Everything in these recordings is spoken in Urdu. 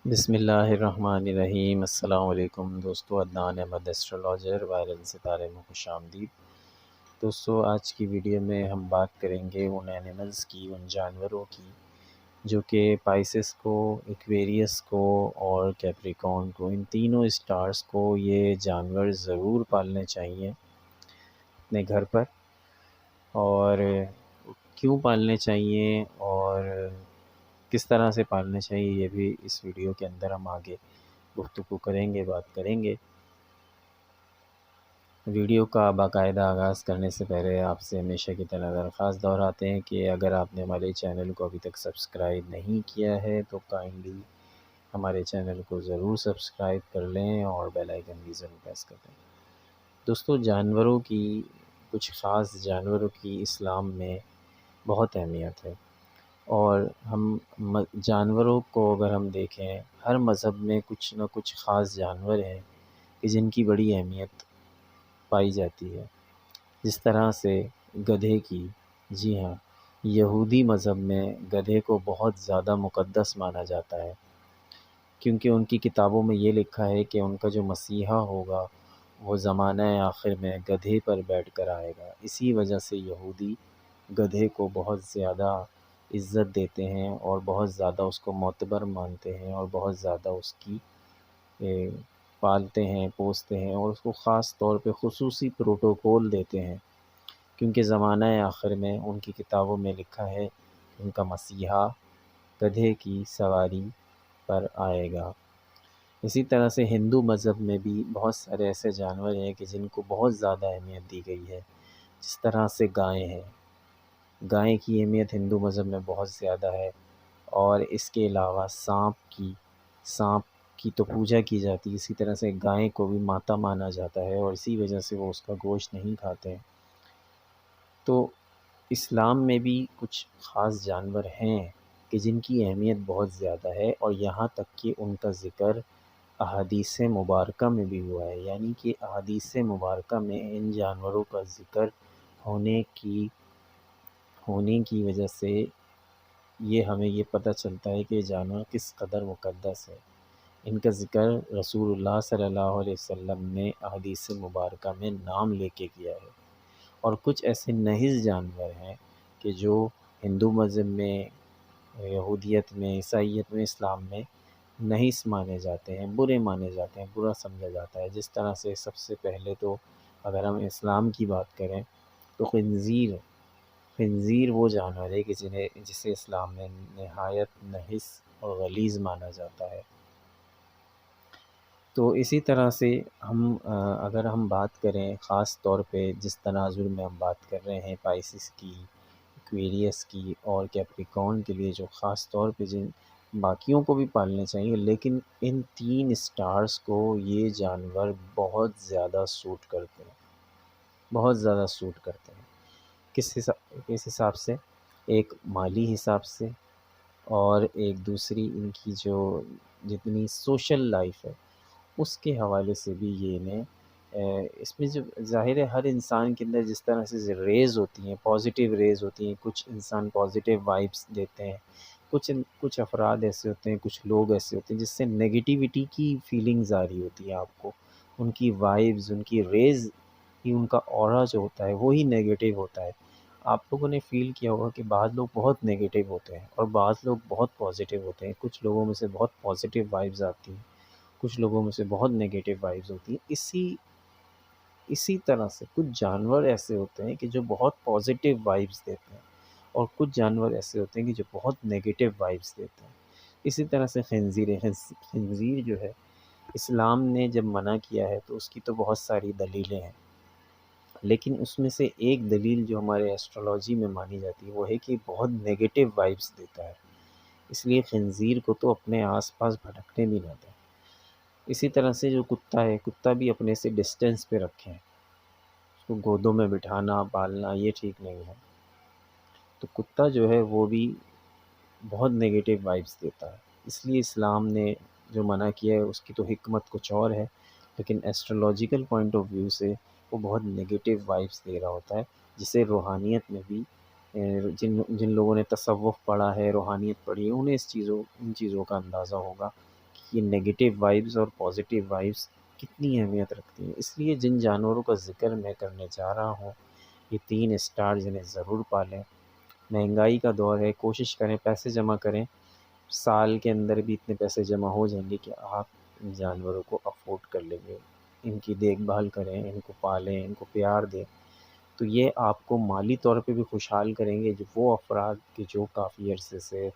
بسم اللہ الرحمن الرحیم۔ السلام علیکم دوستو، عدنان احمد ایسٹرولوجر وائرل ستارے میں خوش آمدید۔ دوستو، آج کی ویڈیو میں ہم بات کریں گے ان اینیملز کی، ان جانوروں کی جو کہ پائسس کو، ایکویریس کو اور کیپریکارن کو، ان تینوں اسٹارز کو یہ جانور ضرور پالنے چاہیے اپنے گھر پر، اور کیوں پالنے چاہیے اور کس طرح سے پالنے چاہیے یہ بھی اس ویڈیو کے اندر ہم آگے گفتگو کریں گے، بات کریں گے۔ ویڈیو کا باقاعدہ آغاز کرنے سے پہلے آپ سے ہمیشہ کی طرح درخواست دہراتے ہیں کہ اگر آپ نے ہمارے چینل کو ابھی تک سبسکرائب نہیں کیا ہے تو کائنڈلی ہمارے چینل کو ضرور سبسکرائب کر لیں اور بیل آئیکن بھی ضرور پریس کر دیں۔ دوستو، جانوروں کی، کچھ خاص جانوروں کی اسلام میں بہت اہمیت ہے، اور ہم جانوروں کو اگر ہم دیکھیں، ہر مذہب میں کچھ نہ کچھ خاص جانور ہیں کہ جن کی بڑی اہمیت پائی جاتی ہے۔ جس طرح سے گدھے کی، جی ہاں، یہودی مذہب میں گدھے کو بہت زیادہ مقدس مانا جاتا ہے، کیونکہ ان کی کتابوں میں یہ لکھا ہے کہ ان کا جو مسیحا ہوگا وہ زمانہ آخر میں گدھے پر بیٹھ کر آئے گا۔ اسی وجہ سے یہودی گدھے کو بہت زیادہ عزت دیتے ہیں اور بہت زیادہ اس کو معتبر مانتے ہیں اور بہت زیادہ اس کی پالتے ہیں، پوستے ہیں، اور اس کو خاص طور پہ خصوصی پروٹوکول دیتے ہیں، کیونکہ زمانہ آخر میں ان کی کتابوں میں لکھا ہے کہ ان کا مسیحا گدھے کی سواری پر آئے گا۔ اسی طرح سے ہندو مذہب میں بھی بہت سارے ایسے جانور ہیں کہ جن کو بہت زیادہ اہمیت دی گئی ہے، جس طرح سے گائیں ہیں۔ گائے کی اہمیت ہندو مذہب میں بہت زیادہ ہے، اور اس کے علاوہ سانپ کی تو پوجا کی جاتی ہے، اسی طرح سے گائے کو بھی ماتا مانا جاتا ہے، اور اسی وجہ سے وہ اس کا گوشت نہیں کھاتے ہیں۔ تو اسلام میں بھی کچھ خاص جانور ہیں کہ جن کی اہمیت بہت زیادہ ہے، اور یہاں تک کہ ان کا ذکر احادیث مبارکہ میں بھی ہوا ہے، یعنی کہ احادیث مبارکہ میں ان جانوروں کا ذکر ہونے کی وجہ سے یہ ہمیں یہ پتہ چلتا ہے کہ یہ جانور کس قدر مقدس ہے۔ ان کا ذکر رسول اللہ صلی اللہ علیہ وسلم نے احادیث مبارکہ میں نام لے کے کیا ہے، اور کچھ ایسے نحس جانور ہیں کہ جو ہندو مذہب میں، یہودیت میں، عیسائیت میں، اسلام میں نحس مانے جاتے ہیں، برے مانے جاتے ہیں، برا سمجھا جاتا ہے۔ جس طرح سے سب سے پہلے تو اگر ہم اسلام کی بات کریں تو خنزیر وہ جانور ہے کہ جسے اسلام میں نہایت نحس اور غلیظ مانا جاتا ہے۔ تو اسی طرح سے اگر ہم بات کریں خاص طور پہ جس تناظر میں ہم بات کر رہے ہیں پائسس کی، ایکویریس کی اور کیپریکارن کے لیے، جو خاص طور پہ جن باقیوں کو بھی پالنے چاہیے، لیکن ان تین اسٹارز کو یہ جانور بہت زیادہ سوٹ کرتے ہیں، بہت زیادہ سوٹ کرتے ہیں۔ کس حساب سے؟ ایک مالی حساب سے، اور ایک دوسری ان کی جو جتنی سوشل لائف ہے اس کے حوالے سے بھی یہ انہیں اس میں جو ظاہر ہے ہر انسان کے اندر جس طرح سے ریز ہوتی ہیں، پازیٹیو ریز ہوتی ہیں، کچھ انسان پازیٹیو وائبس دیتے ہیں، کچھ افراد ایسے ہوتے ہیں، کچھ لوگ ایسے ہوتے ہیں جس سے نگیٹیوٹی کی فیلنگز آ رہی ہوتی ہے آپ کو، ان کی وائبز، ان کی ریز ہی، ان کا اورا جو ہوتا ہے وہی نیگیٹیو ہوتا ہے۔ آپ لوگوں نے فیل کیا ہوگا کہ بعض لوگ بہت نیگیٹیو ہوتے ہیں اور بعض لوگ بہت پازیٹیو ہوتے ہیں، کچھ لوگوں میں سے بہت پازیٹیو وائبز آتی ہیں، کچھ لوگوں میں سے بہت نیگیٹیو وائبز ہوتی ہیں۔ اسی طرح سے کچھ جانور ایسے ہوتے ہیں کہ جو بہت پازیٹیو وائبز دیتے ہیں، اور کچھ جانور ایسے ہوتے ہیں کہ جو بہت نیگیٹیو وائبز دیتے ہیں۔ اسی طرح سے خنزیر جو ہے، اسلام نے جب منع کیا ہے تو اس کی تو بہت ساری دلیلیں ہیں، لیکن اس میں سے ایک دلیل جو ہمارے ایسٹرولوجی میں مانی جاتی ہے وہ ہے کہ بہت نیگیٹیو وائبز دیتا ہے، اس لیے خنزیر کو تو اپنے آس پاس بھٹکنے بھی نہ دیں۔ اسی طرح سے جو کتا ہے، کتا بھی اپنے سے ڈسٹینس پہ رکھیں، اس کو گودوں میں بٹھانا، پالنا یہ ٹھیک نہیں ہے۔ تو کتا جو ہے وہ بھی بہت نیگیٹیو وائبز دیتا ہے، اس لیے اسلام نے جو منع کیا ہے اس کی تو حکمت کچھ اور ہے، لیکن ایسٹرولوجیکل پوائنٹ آف ویو سے وہ بہت نیگیٹیو وائبز دے رہا ہوتا ہے، جسے روحانیت میں بھی جن لوگوں نے تصوف پڑھا ہے، روحانیت پڑھی ہے، انہیں ان چیزوں کا اندازہ ہوگا یہ نگیٹو وائبس اور پازیٹیو وائبس کتنی اہمیت رکھتی ہیں۔ اس لیے جن جانوروں کا ذکر میں کرنے جا رہا ہوں، یہ 3 اسٹار جنہیں ضرور پالیں۔ مہنگائی کا دور ہے، کوشش کریں پیسے جمع کریں، سال کے اندر بھی اتنے پیسے جمع ہو جائیں گے کہ آپ ان جانوروں کو افورڈ کر لیں گے، ان کی دیکھ بھال کریں، ان کو پالیں، ان کو پیار دیں، تو یہ آپ کو مالی طور پہ بھی خوشحال کریں گے۔ جو وہ افراد کہ جو کافی عرصے سے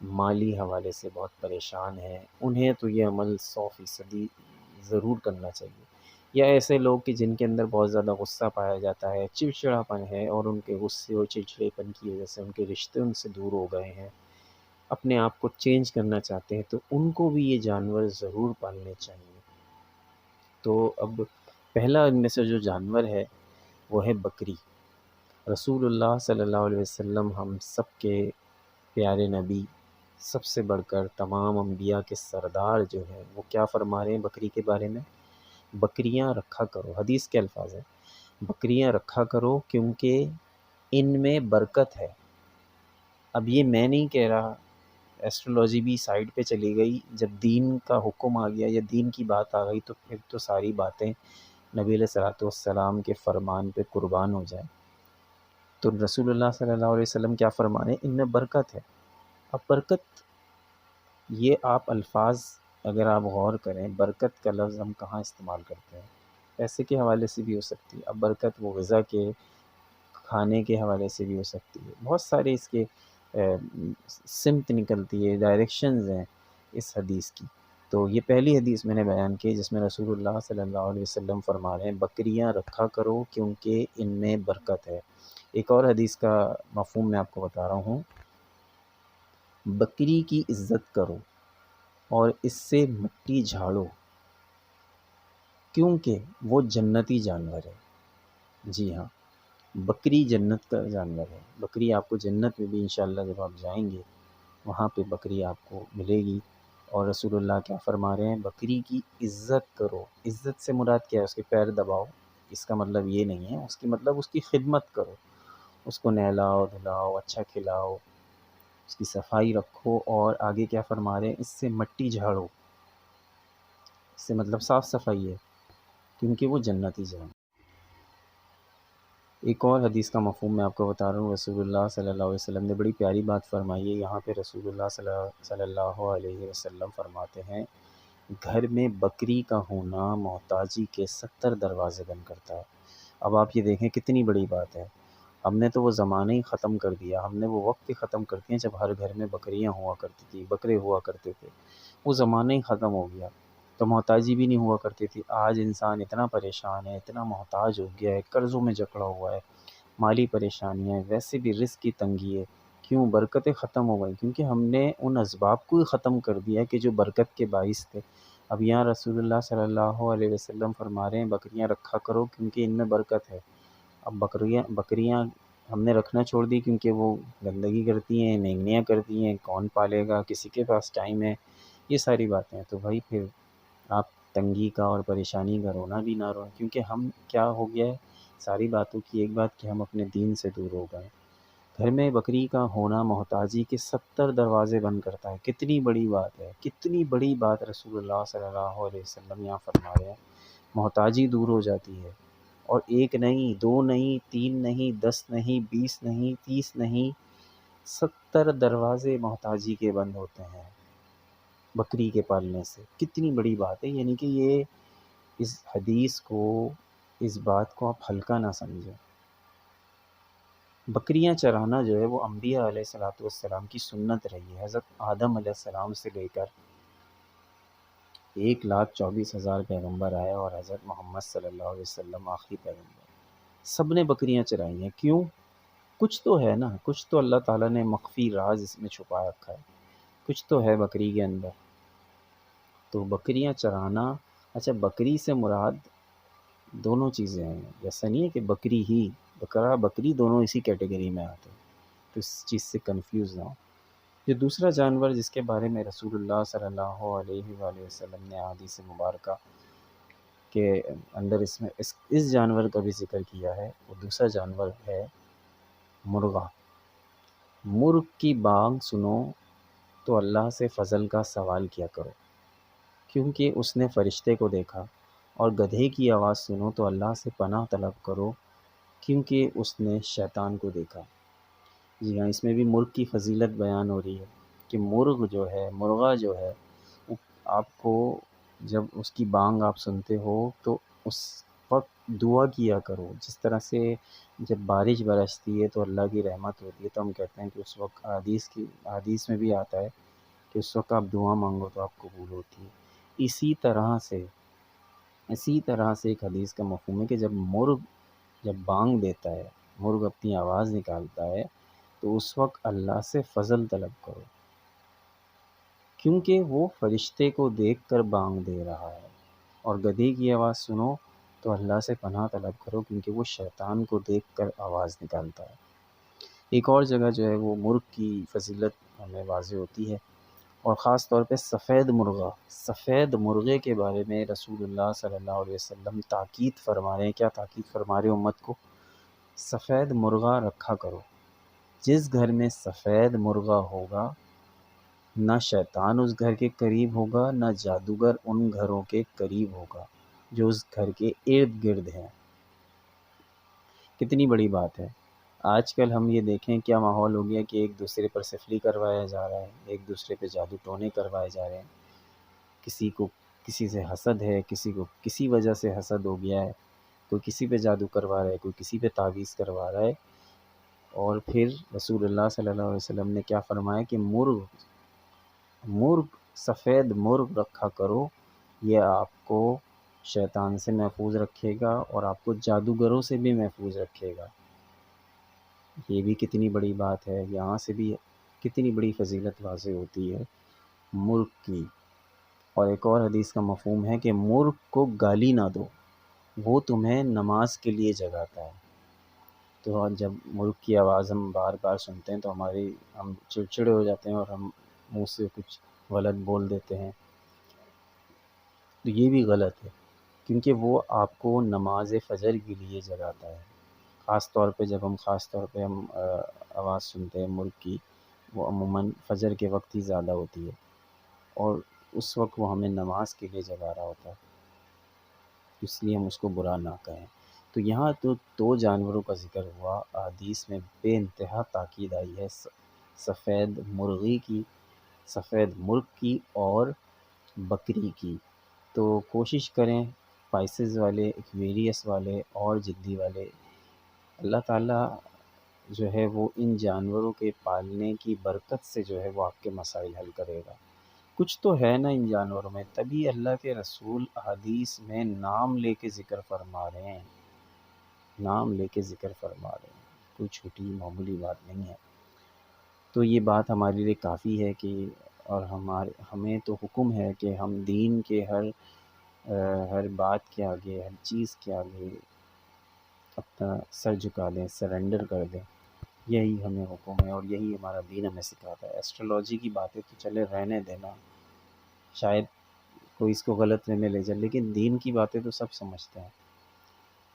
مالی حوالے سے بہت پریشان ہیں، انہیں تو یہ عمل 100% ضرور کرنا چاہیے۔ یا ایسے لوگ کہ جن کے اندر بہت زیادہ غصہ پایا جاتا ہے، چڑچڑاپن ہے، اور ان کے غصے اور چڑچڑے پن کی وجہ سے ان کے رشتے ان سے دور ہو گئے ہیں، اپنے آپ کو چینج کرنا چاہتے ہیں، تو ان کو بھی یہ جانور ضرور پالنے چاہیے۔ تو اب پہلا ان میں سے جو جانور ہے وہ ہے بکری۔ رسول اللہ صلی اللہ علیہ وسلم ہم سب کے پیارے نبی، سب سے بڑھ کر تمام انبیاء کے سردار جو ہیں، وہ کیا فرما رہے ہیں بکری کے بارے میں؟ بکریاں رکھا کرو، حدیث کے الفاظ ہیں، بکریاں رکھا کرو کیونکہ ان میں برکت ہے۔ اب یہ میں نہیں کہہ رہا، ایسٹرولوجی بھی سائڈ پہ چلی گئی۔ جب دین کا حکم آ گیا یا دین کی بات آ گئی تو پھر تو ساری باتیں نبی علیہ الصلوۃ والسلام کے فرمان پہ قربان ہو جائیں۔ تو رسول اللہ صلی اللہ علیہ وسلم کیا فرما رہے ہیں؟ ان میں برکت ہے۔ اب برکت، یہ آپ الفاظ اگر آپ غور کریں، برکت کا لفظ ہم کہاں استعمال کرتے ہیں؟ پیسے کے حوالے سے بھی ہو سکتی ہے۔ اب برکت وہ غذا کے، کھانے کے حوالے سے بھی ہو سکتی ہے۔ بہت سارے اس کے سمت نکلتی ہے، ڈائریکشنز ہیں اس حدیث کی۔ تو یہ پہلی حدیث میں نے بیان کی جس میں رسول اللہ صلی اللہ علیہ وسلم فرما رہے ہیں بکریاں رکھا کرو کیونکہ ان میں برکت ہے۔ ایک اور حدیث کا مفہوم میں آپ کو بتا رہا ہوں، بکری کی عزت کرو اور اس سے مٹی جھاڑو کیونکہ وہ جنتی جانور ہے۔ جی ہاں، بکری جنت کا جانور ہے۔ بکری آپ کو جنت میں بھی انشاءاللہ جب آپ جائیں گے وہاں پہ بکری آپ کو ملے گی۔ اور رسول اللہ کیا فرما رہے ہیں؟ بکری کی عزت کرو۔ عزت سے مراد کیا ہے؟ اس کے پیر دباؤ، اس کا مطلب یہ نہیں ہے، اس کی مطلب اس کی خدمت کرو، اس کو نہلاؤ دھلاؤ، اچھا کھلاؤ، اس کی صفائی رکھو، اور آگے کیا فرما رہے ہیں؟ اس سے مٹی جھاڑو، اس سے مطلب صاف صفائی ہے کیونکہ وہ جنتی جانور۔ ایک اور حدیث کا مفہوم میں آپ کو بتا رہا ہوں، رسول اللہ صلی اللہ علیہ وسلم نے بڑی پیاری بات فرمائی ہے۔ یہاں پہ رسول اللہ صلی اللہ علیہ وسلم فرماتے ہیں گھر میں بکری کا ہونا محتاجی کے 70 دروازے بند کرتا ہے۔ اب آپ یہ دیکھیں کتنی بڑی بات ہے۔ ہم نے تو وہ زمانہ ہی ختم کر دیا، ہم نے وہ وقت ہی ختم کر دیا جب ہر گھر میں بکریاں ہوا کرتی تھی، بکرے ہوا کرتے تھے، وہ زمانہ ہی ختم ہو گیا، تو محتاجی بھی نہیں ہوا کرتی تھی۔ آج انسان اتنا پریشان ہے، اتنا محتاج ہو گیا ہے، قرضوں میں جکڑا ہوا ہے، مالی پریشانیاں ہیں، ویسے بھی رزق کی تنگی ہے۔ کیوں؟ برکتیں ختم ہو گئیں، کیونکہ ہم نے ان اسباب کو ہی ختم کر دیا کہ جو برکت کے باعث تھے۔ اب یہاں رسول اللہ صلی اللہ علیہ وسلم فرما رہے ہیں بکریاں رکھا کرو کیونکہ ان میں برکت ہے۔ اب بکریاں ہم نے رکھنا چھوڑ دی کیونکہ وہ گندگی کرتی ہیں، نینگنیاں کرتی ہیں، کون پالے گا، کسی کے پاس ٹائم ہے، یہ ساری باتیں ہیں۔ تو بھائی پھر آپ تنگی کا اور پریشانی کا رونا بھی نہ روئیں، کیونکہ ہم کیا ہو گیا ہے، ساری باتوں کی ایک بات کہ ہم اپنے دین سے دور ہو گئے۔ گھر میں بکری کا ہونا محتاجی کے 70 دروازے بند کرتا ہے۔ کتنی بڑی بات ہے، کتنی بڑی بات رسول اللہ صلی اللہ علیہ وسلم یہاں فرما رہے ہیں۔ محتاجی دور ہو جاتی ہے، اور ایک نہیں، دو نہیں، 3 نہیں، 10 نہیں، 20 نہیں، 30 نہیں، 70 دروازے محتاجی کے بند ہوتے ہیں بکری کے پالنے سے۔ کتنی بڑی بات ہے، یعنی کہ یہ اس حدیث کو، اس بات کو آپ ہلکا نہ سمجھیں۔ بکریاں چرانا جو ہے وہ انبیاء علیہ الصلوۃ والسلام کی سنت رہی ہے۔ حضرت آدم علیہ السلام سے لے کر 1,24,000 پیغمبر آئے اور حضرت محمد صلی اللہ علیہ وسلم آخری پیغمبر، سب نے بکریاں چرائی ہیں۔ کیوں؟ کچھ تو ہے نا، کچھ تو اللہ تعالیٰ نے مخفی راز اس میں چھپا رکھا ہے، کچھ تو ہے بکری کے اندر۔ تو بکریاں چرانا، اچھا بکری سے مراد دونوں چیزیں ہیں، ایسا نہیں ہے کہ بکری ہی، بکرا بکری دونوں اسی کیٹیگری میں آتے ہیں، تو اس چیز سے کنفیوز نہ ہو۔ یہ دوسرا جانور جس کے بارے میں رسول اللہ صلی اللہ علیہ وآلہ وسلم نے احادیث مبارکہ کے اندر اس جانور کا بھی ذکر کیا ہے، وہ دوسرا جانور ہے مرغا۔ مرغ کی بانگ سنو تو اللہ سے فضل کا سوال کیا کرو۔ کیونکہ اس نے فرشتے کو دیکھا، اور گدھے کی آواز سنو تو اللہ سے پناہ طلب کرو کیونکہ اس نے شیطان کو دیکھا۔ جی ہاں، اس میں بھی مرغ کی فضیلت بیان ہو رہی ہے کہ مرغ جو ہے، مرغا جو ہے، وہ آپ کو جب اس کی بانگ آپ سنتے ہو تو اس وقت دعا کیا کرو، جس طرح سے جب بارش برستی ہے تو اللہ کی رحمت ہوتی ہے، تو ہم کہتے ہیں کہ اس وقت حدیث میں بھی آتا ہے کہ اس وقت آپ دعا مانگو تو آپ قبول ہوتی ہے۔ اسی طرح سے ایک حدیث کا مفہوم ہے کہ جب بانگ دیتا ہے، مرغ اپنی آواز نکالتا ہے، تو اس وقت اللہ سے فضل طلب کرو کیونکہ وہ فرشتے کو دیکھ کر بانگ دے رہا ہے، اور گدھے کی آواز سنو تو اللہ سے پناہ طلب کرو کیونکہ وہ شیطان کو دیکھ کر آواز نکالتا ہے۔ ایک اور جگہ جو ہے وہ مرغ کی فضیلت ہمیں واضح ہوتی ہے، اور خاص طور پہ سفید مرغے کے بارے میں رسول اللہ صلی اللہ علیہ وسلم تاکید فرما رہے ہیں۔ کیا تاکید فرما رہے ہیں امت کو؟ سفید مرغا رکھا کرو۔ جس گھر میں سفید مرغا ہوگا، نہ شیطان اس گھر کے قریب ہوگا، نہ جادوگر ان گھروں کے قریب ہوگا جو اس گھر کے ارد گرد ہیں۔ کتنی بڑی بات ہے۔ آج کل ہم یہ دیکھیں کیا ماحول ہو گیا کہ ایک دوسرے پر سفلی کروایا جا رہا ہے، ایک دوسرے پہ جادو ٹونے کروائے جا رہے ہیں، کسی کو کسی سے حسد ہے، کسی کو کسی وجہ سے حسد ہو گیا ہے، کوئی کسی پہ جادو کروا رہا ہے، کوئی کسی پہ تعویذ کروا رہا ہے۔ اور پھر رسول اللہ صلی اللہ علیہ وسلم نے کیا فرمایا کہ سفید مرغ رکھا کرو، یہ آپ کو شیطان سے محفوظ رکھے گا اور آپ کو جادوگروں سے بھی محفوظ رکھے گا۔ یہ بھی کتنی بڑی بات ہے، یہاں سے بھی کتنی بڑی فضیلت واضح ہوتی ہے مرغ کی۔ اور ایک اور حدیث کا مفہوم ہے کہ مرغ کو گالی نہ دو، وہ تمہیں نماز کے لیے جگاتا ہے۔ تو جب مرغ کی آواز ہم بار بار سنتے ہیں تو ہم چڑچڑے ہو جاتے ہیں اور ہم منہ سے کچھ غلط بول دیتے ہیں، تو یہ بھی غلط ہے کیونکہ وہ آپ کو نماز فجر کے لیے جگاتا ہے۔ خاص طور پہ ہم آواز سنتے ہیں مرغ کی، وہ عموماً فجر کے وقت ہی زیادہ ہوتی ہے، اور اس وقت وہ ہمیں نماز کے لیے جگا رہا ہوتا ہے، اس لیے ہم اس کو برا نہ کہیں۔ تو یہاں تو دو جانوروں کا ذکر ہوا، احادیث میں بے انتہا تاکید آئی ہے سفید مرغ کی اور بکری کی۔ تو کوشش کریں اسپائسز والے، ایکویریس والے اور جدی والے، اللہ تعالیٰ جو ہے وہ ان جانوروں کے پالنے کی برکت سے جو ہے وہ آپ کے مسائل حل کرے گا۔ کچھ تو ہے نا ان جانوروں میں، تبھی اللہ کے رسول حدیث میں نام لے کے ذکر فرما رہے ہیں، کوئی چھوٹی معمولی بات نہیں ہے۔ تو یہ بات ہمارے لیے کافی ہے کہ اور ہمیں تو حکم ہے کہ ہم دین کے ہر بات کے آگے، ہر چیز کے آگے اپنا سر جھکا دیں، سرنڈر کر دیں۔ یہی ہمیں حکم ہے اور یہی ہمارا دین ہمیں سکھاتا ہے۔ ایسٹرولوجی کی باتیں تو چلے رہنے دینا، شاید کوئی اس کو غلط وے میں لے جائے، لیکن دین کی باتیں تو سب سمجھتے ہیں۔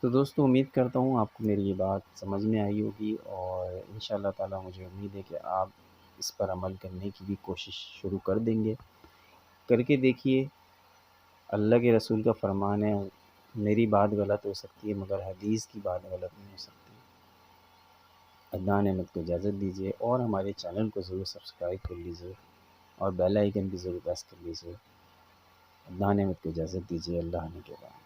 تو دوستو، امید کرتا ہوں آپ کو میری یہ بات سمجھ میں آئی ہوگی، اور انشاءاللہ تعالیٰ مجھے امید ہے کہ آپ اس پر عمل کرنے کی بھی کوشش شروع کر دیں گے۔ کر کے دیکھیے، اللہ کے رسول کا فرمان ہے، میری بات غلط ہو سکتی ہے مگر حدیث کی بات غلط نہیں ہو سکتی۔ عدنان احمد کو اجازت دیجیے، اور ہمارے چینل کو ضرور سبسکرائب کر لیجیے اور بیل آئیکن بھی ضرور پریس کر لیجیے۔ عدنان احمد کو اجازت دیجیے، اللہ نے کے بعد۔